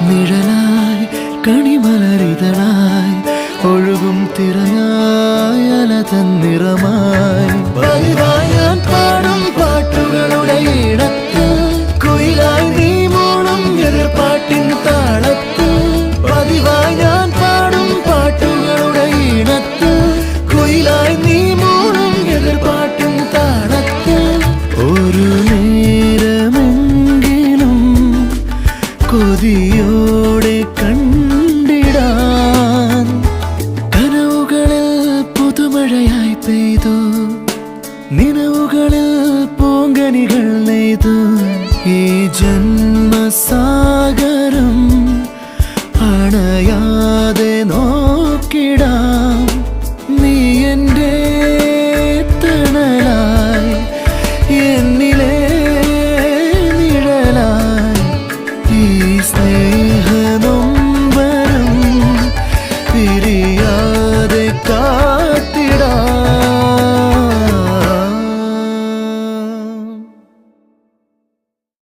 നിഴലായി കണിമലരിതളായി ഒഴുകും തിരയായി അലതൻ നിറമായി പതിവായി ഞാൻ പാടും പാട്ടുകളുടെ ഇടത്ത് കുയിലായി നീ മൂളും എതിർപ്പാട്ടിൻ താളത്ത് പതിവായി ഞാൻ പാടും പാട്ടുകളുടെ ഇടത്ത് കുയിലായി നീ മൂളും എതിർപ്പാട്ടിൻ താളത്ത് ഒരു നേരമെങ്കിലും കൊതിയോടെ കണ്ടിടാൻ കനവുകളിൽ പുതുമഴയായി പെയ്തു നിലവുകളിൽ പൂങ്കനികൾ നെയ്തു ഈ ജന്മസാഗരം അണയ